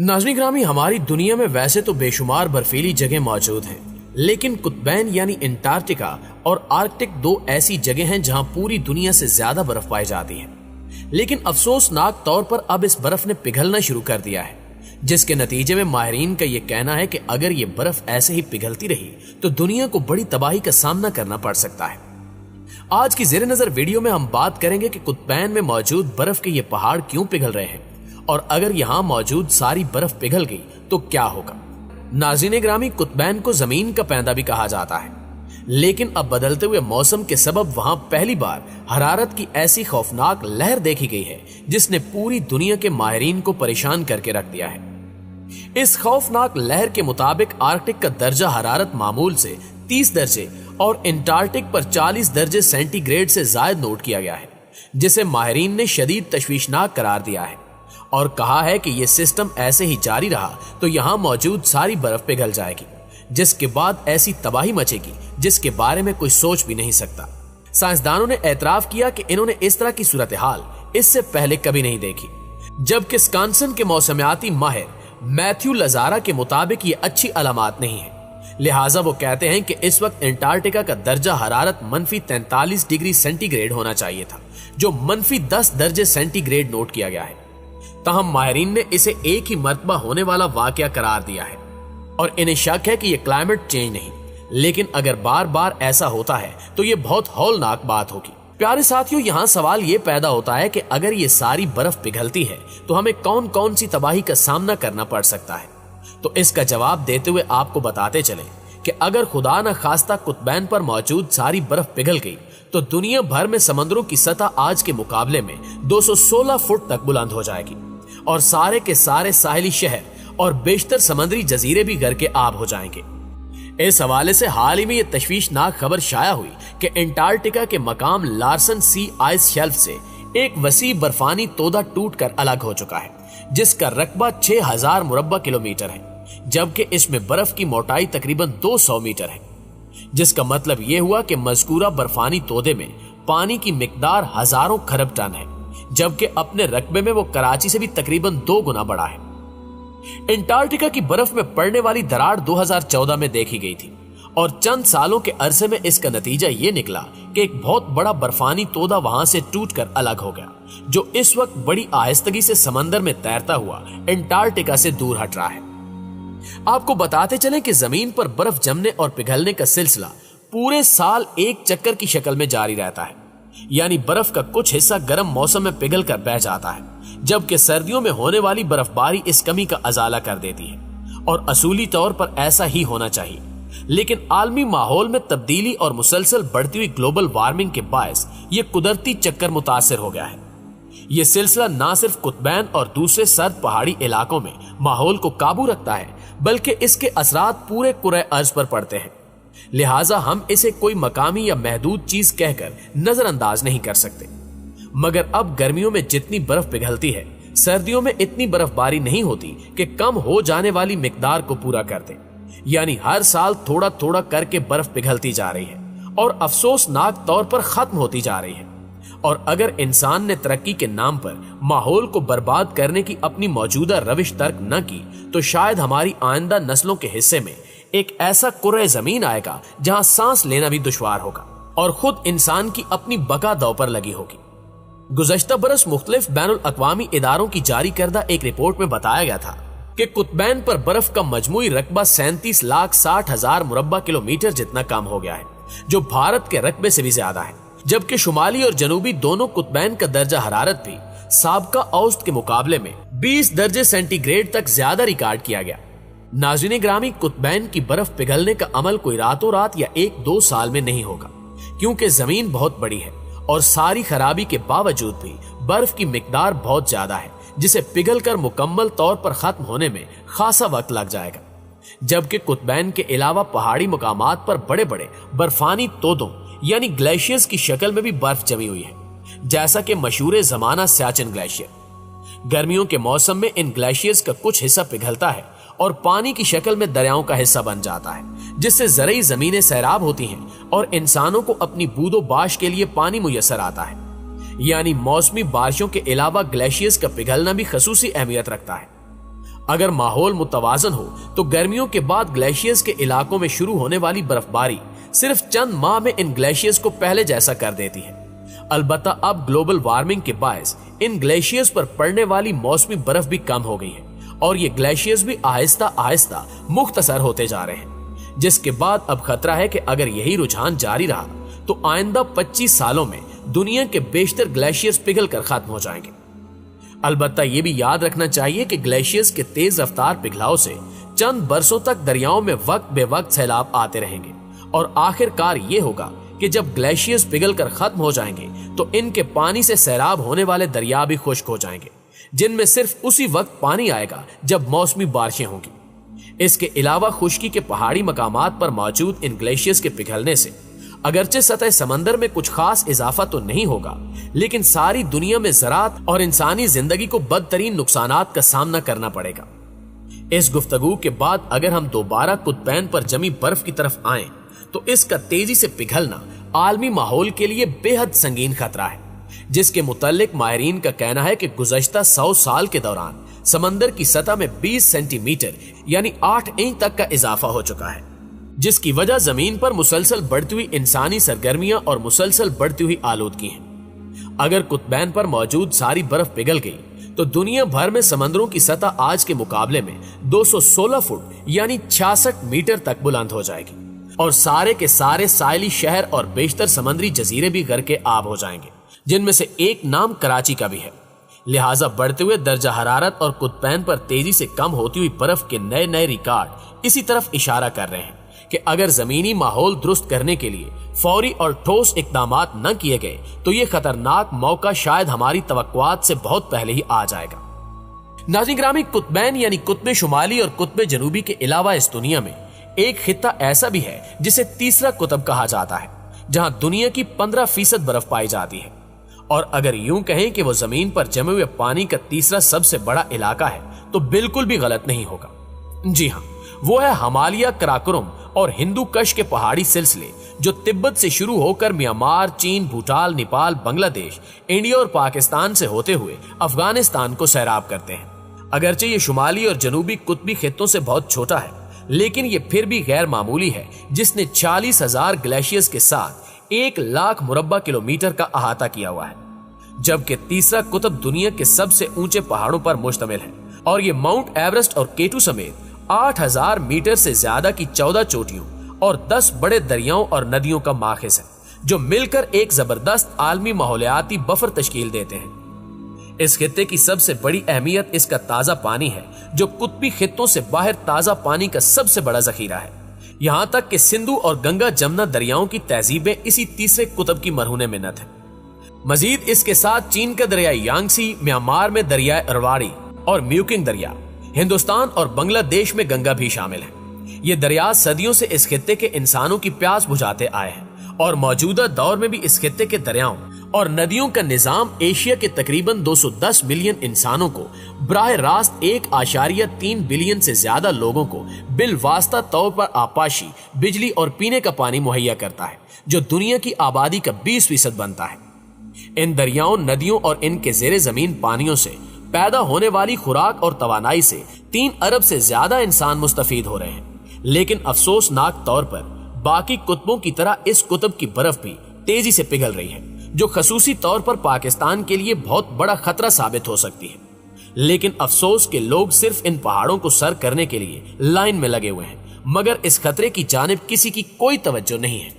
नाज़रीन ग्रामी, हमारी दुनिया में वैसे तो बेशुमार बर्फीली जगह मौजूद हैं, लेकिन कुतबैन यानी अंटार्कटिका और आर्कटिक दो ऐसी जगह हैं जहां पूरी दुनिया से ज्यादा बर्फ पाई जाती है। लेकिन अफसोसनाक तौर पर अब इस बर्फ ने पिघलना शुरू कर दिया है, जिसके नतीजे में माहिरीन का यह कहना है कि अगर ये बर्फ ऐसे ही पिघलती रही तो दुनिया को बड़ी तबाही का सामना करना पड़ सकता है। आज की ज़ेरे नजर वीडियो में हम बात करेंगे कि कुतबैन में मौजूद बर्फ के ये पहाड़ क्यों पिघल रहे हैं और अगर यहाँ मौजूद सारी बर्फ पिघल गई तो क्या होगा। नाज़रीन ग्रामी, कुतबैन को जमीन का पैंदा भी कहा जाता है, लेकिन अब बदलते हुए मौसम के सबब वहां पहली बार हरारत की ऐसी खौफनाक लहर देखी गई है जिसने पूरी दुनिया के माहिरीन को परेशान करके रख दिया है। इस खौफनाक लहर के मुताबिक आर्कटिक का दर्जा हरारत मामूल से 30 दर्जे और अंटार्कटिक पर 40 दर्जे सेंटीग्रेड से ज्यादा नोट किया गया है, जिसे माहिरीन ने शदीद तशवीशनाक करार दिया है और कहा है कि यह सिस्टम ऐसे ही जारी रहा तो यहां मौजूद सारी बर्फ पिघल जाएगी, जिसके बाद ऐसी तबाही मचेगी जिसके बारे में कोई सोच भी नहीं सकता। साइंसदानों ने एतराफ किया कि इन्होंने इस तरह की सूरत हाल इससे पहले कभी नहीं देखी, जबकि विस्कॉन्सिन के मौसमियाती माहिर मैथ्यू लजारा के मुताबिक ये अच्छी अलामत नहीं है। लिहाजा वो कहते हैं कि इस वक्त अंटार्कटिका का दर्जा हरारत -43 डिग्री सेंटीग्रेड होना चाहिए था, जो -10 दर्जे सेंटीग्रेड नोट किया गया है। ताहम माहिरीन ने इसे एक ही मर्तबा होने वाला वाकया करार दिया है और इन्हें शक है कि यह क्लाइमेट चेंज नहीं, लेकिन अगर बार बार ऐसा होता है तो यह बहुत हौलनाक बात होगी। प्यारे साथियों, यहाँ सवाल ये पैदा होता है कि अगर ये सारी बर्फ पिघलती है तो हमें कौन कौन सी तबाही का सामना करना पड़ सकता है। तो इसका जवाब देते हुए आपको बताते चले कि अगर खुदा न खास्ता कुतबैन पर मौजूद सारी बर्फ पिघल गई तो दुनिया भर में समंदरों की सतह आज के मुकाबले में 216 फुट तक बुलंद हो जाएगी और सारे के सारे साहिली शहर और बेशतर समंदरी जजीरे भी घर के आब हो जाएंगे। इस हवाले से हाल ही में यह तशवीशनाक खबर शाया हुई कि अंटार्कटिका के मकाम लार्सन सी आइस शेल्फ से एक वसी बर्फानी तोदा टूटकर अलग हो चुका है, जिसका रकबा 6000 मुरब्बा किलोमीटर है, जबकि इसमें बर्फ की मोटाई तकरीबन 200 मीटर है। जिसका मतलब यह हुआ कि मज़कूरा बर्फानी तोदे में पानी की मिकदार हजारों खरब टन है, जबकि अपने रकबे में वो कराची से भी तकरीबन 2 गुना बड़ा है। अंटार्कटिका की बर्फ में पड़ने वाली दरार 2014 में देखी गई थी और चंद सालों के अरसे में इसका नतीजा ये निकला कि एक बहुत बड़ा बर्फानी तोदा वहां से टूटकर अलग हो गया, जो इस वक्त बड़ी आहिस्तगी से समंदर में तैरता हुआ अंटार्कटिका से दूर हट रहा है। आपको बताते चलें कि जमीन पर बर्फ जमने और पिघलने का सिलसिला पूरे साल एक चक्कर की शक्ल में जारी रहता है, यानी बर्फ का कुछ हिस्सा गर्म मौसम में पिघल कर बह जाता है, जबकि सर्दियों में होने वाली बर्फबारी इस कमी का अजाला कर देती है और असूली तौर पर ऐसा ही होना चाहिए। लेकिन आलमी माहौल में तब्दीली और मुसलसल बढ़ती हुई ग्लोबल वार्मिंग के बायस ये कुदरती चक्कर मुतासिर हो गया है। ये सिलसिला न सिर्फ कुतबैन और दूसरे सर्द पहाड़ी इलाकों में माहौल को काबू रखता है, बल्कि इसके असरात पूरे कुरे अर्ज पर पड़ते हैं। लिहाजा हम इसे कोई मकामी या महदूद चीज कहकर नजरअंदाज नहीं कर सकते। मगर अब गर्मियों में जितनी बर्फ पिघलती है, सर्दियों में इतनी बर्फबारी नहीं होती कि कम हो जाने वाली मिकदार को पूरा कर दे, यानी हर साल थोड़ा थोड़ा करके बर्फ पिघलती जा रही है और अफसोसनाक तौर पर खत्म होती जा रही है। और अगर इंसान ने तरक्की के नाम पर माहौल को बर्बाद करने की अपनी मौजूदा रविश तर्क न की तो शायद हमारी आइंदा नस्लों के हिस्से में एक ऐसा कुर्रे जमीन आएगा जहां सांस लेना भी दुश्वार होगा और खुद इंसान की अपनी बका दांव पर लगी होगी। गुज़श्ता बरस मुख्तलिफ बैनुल अक़वामी इदारों की जारी करदा एक रिपोर्ट में बताया गया था कि कुतबैन पर बर्फ का मजमूई रकबा 37,60,000 मुरब्बा किलोमीटर जितना कम हो गया है, जो भारत के रकबे से भी ज्यादा है, जबकि शुमाली और जनूबी दोनों कुतबैन का दर्जा हरारत भी साबका औसत के मुकाबले में 20 दर्जे सेंटीग्रेड तक ज्यादा रिकॉर्ड किया गया। नाज़रीन ग्रामी, कुतबैन की बर्फ पिघलने का अमल कोई रातों रात या 1-2 साल में नहीं होगा, क्योंकि जमीन बहुत बड़ी है और सारी खराबी के बावजूद भी बर्फ की मिकदार बहुत ज्यादा है, जिसे पिघलकर मुकम्मल तौर पर खत्म होने में खासा वक्त लग जाएगा। जबकि कुतबैन के अलावा पहाड़ी मुकामात पर बड़े बड़े बर्फानी तोदों यानी ग्लेशियर्स की शक्ल में भी बर्फ जमी हुई है, जैसा कि मशहूर जमाना सियाचिन ग्लेशियर। गर्मियों के मौसम में इन ग्लेशियर्स का कुछ हिस्सा पिघलता है और पानी की शक्ल में दरियाओं का हिस्सा बन जाता है, जिससे ज़रई जमीनें सैराब होती हैं और इंसानों को अपनी बूदो बाश के लिए पानी मुयस्सर आता है। यानी मौसमी बारिशों के अलावा ग्लेशियर्स का पिघलना भी खसूसी अहमियत रखता है। अगर माहौल मुतवाजन हो तो गर्मियों के बाद ग्लेशियर्स के इलाकों में शुरू होने वाली बर्फबारी सिर्फ चंद माह में इन ग्लेशियर्स को पहले जैसा कर देती है। अलबत्ता अब ग्लोबल वार्मिंग के बायस इन ग्लेशियर्स पर पड़ने वाली मौसमी बर्फ भी कम हो गई है और ये ग्लेशियर्स भी आहिस्ता आहिस्ता मुख्तसर होते जा रहे हैं, जिसके बाद अब खतरा है कि अगर यही रुझान जारी रहा तो आइंदा 25 सालों में दुनिया के बेशतर ग्लेशियर्स पिघल कर खत्म हो जाएंगे। अलबत्ता ये भी याद रखना चाहिए कि ग्लेशियर्स के तेज रफ्तार पिघलाव से चंद बरसों तक दरियाओं में वक्त बेवक्त सैलाब आते रहेंगे और आखिरकार ये होगा कि जब ग्लेशियर्स पिघल कर खत्म हो जाएंगे तो इनके पानी से सैलाब होने वाले दरिया भी खुश्क हो जाएंगे, जिनमें सिर्फ उसी वक्त पानी आएगा जब मौसमी बारिशें होंगी। इसके अलावा खुश्की के पहाड़ी मकामात पर मौजूद इन ग्लेशियर्स के पिघलने से अगरचे सतह समंदर में कुछ खास इजाफा तो नहीं होगा, लेकिन सारी दुनिया में ज़राअत और इंसानी जिंदगी को बदतरीन नुकसानात का सामना करना पड़ेगा। इस गुफ्तगू के बाद अगर हम दोबारा कुतबैन पर जमी बर्फ की तरफ आएं तो इसका तेजी से पिघलना आलमी माहौल के लिए बेहद संगीन खतरा है, जिसके मुतल्लिक माहिरीन का कहना है कि गुज़श्ता 100 साल के दौरान समंदर की सतह में 20 सेंटीमीटर यानी 8 इंच तक का इजाफा हो चुका है, जिसकी वजह जमीन पर मुसलसल बढ़ती हुई इंसानी सरगर्मियां और मुसलसल बढ़ती हुई आलूदगी है। अगर कुतबैन पर मौजूद सारी बर्फ पिघल गई तो दुनिया भर में समंदरों की सतह आज के मुकाबले में 216 फुट यानी 66 मीटर तक बुलंद हो जाएगी और सारे के सारे साहिली शहर और बेशतर समंदरी जजीरे भी गर्के आब हो जाएंगे, जिनमें से एक नाम कराची का भी है। लिहाजा बढ़ते हुए दर्जा हरारत और कुतबैन पर तेजी से कम होती हुई बर्फ के नए नए रिकॉर्ड इसी तरफ इशारा कर रहे हैं कि अगर जमीनी माहौल दुरुस्त करने के लिए फौरी और ठोस इकदामात न किए गए तो ये खतरनाक मौका शायद हमारी तवक्कुआत से बहुत पहले ही आ जाएगा। नाज़रीन गिरामी, कुतबैन यानी कुतब शुमाली और कुतब जनूबी के अलावा इस दुनिया में एक खित्ता ऐसा भी है जिसे तीसरा कुतब कहा जाता है, जहां दुनिया की 15% बर्फ पाई जाती है। और अगर यूं कहें कि वो जमीन पर जमे हुए पानी का तीसरा सबसे बड़ा इलाका है तो बिल्कुल भी गलत नहीं होगा। जी हाँ, वो है हिमालय, कराकोरम और हिंदू कश के पहाड़ी सिलसिले जो तिब्बत से शुरू होकर म्यांमार, चीन, भूटान, नेपाल, बांग्लादेश, इंडिया और पाकिस्तान से होते हुए अफगानिस्तान को सैराब करते हैं। अगरचे ये शुमाली और जनूबी कुतबी खित्तों से बहुत छोटा है, लेकिन ये फिर भी गैर मामूली है, जिसने 40,000 ग्लेशियर्स के साथ 1 लाख मुरब्बा किलोमीटर का अहाता किया हुआ है। जबकि तीसरा कुतब दुनिया के सबसे ऊंचे पहाड़ों पर मुश्तमिल है और ये माउंट एवरेस्ट और केटू समेत 8,000 मीटर से ज्यादा की 14 चोटियों और 10 बड़े दरियाओं और नदियों का माखिज है, जो मिलकर एक जबरदस्त आलमी माहौलियाती बफर तश्कील देते हैं। इस खित्ते की सबसे बड़ी अहमियत इसका ताजा पानी है, जो कुतबी खित्तों से बाहर ताजा पानी का सबसे बड़ा जखीरा है। यहाँ तक कि सिंधु और गंगा जमुना दरियाओं की तहजीबें इसी तीसरे कुतब की मरहून मिन्नत है। मजीद इसके साथ चीन का दरिया यांगसी, म्यांमार में दरिया अरवाड़ी और म्यूकिंग दरिया, हिंदुस्तान और बांग्लादेश में गंगा भी शामिल है। ये दरिया सदियों से इस खित्ते के इंसानों की प्यास बुझाते आए हैं और मौजूदा दौर में भी इस खित्ते के दरियाओं और नदियों का निजाम एशिया के तकरीबन 210 मिलियन इंसानों को बराह रास्त 1.3 बिलियन से ज्यादा लोगों को बिलवास्ता तौर पर आपाशी, बिजली और पीने का पानी मुहैया करता है, जो दुनिया की आबादी का 20% बनता है। इन दरियाओं, नदियों और इनके जेरे जमीन पानियों से पैदा होने वाली खुराक और तवानाई से 3 अरब से ज्यादा इंसान मुस्तफीद हो रहे हैं। लेकिन अफसोसनाक तौर पर बाकी कुतबों की तरह इस कुतब की बर्फ भी तेजी से पिघल रही है, जो खसूसी तौर पर पाकिस्तान के लिए बहुत बड़ा खतरा साबित हो सकती है। लेकिन अफसोस के लोग सिर्फ इन पहाड़ों को सर करने के लिए लाइन में लगे हुए हैं, मगर इस खतरे की जानिब किसी की कोई तवज्जो नहीं है।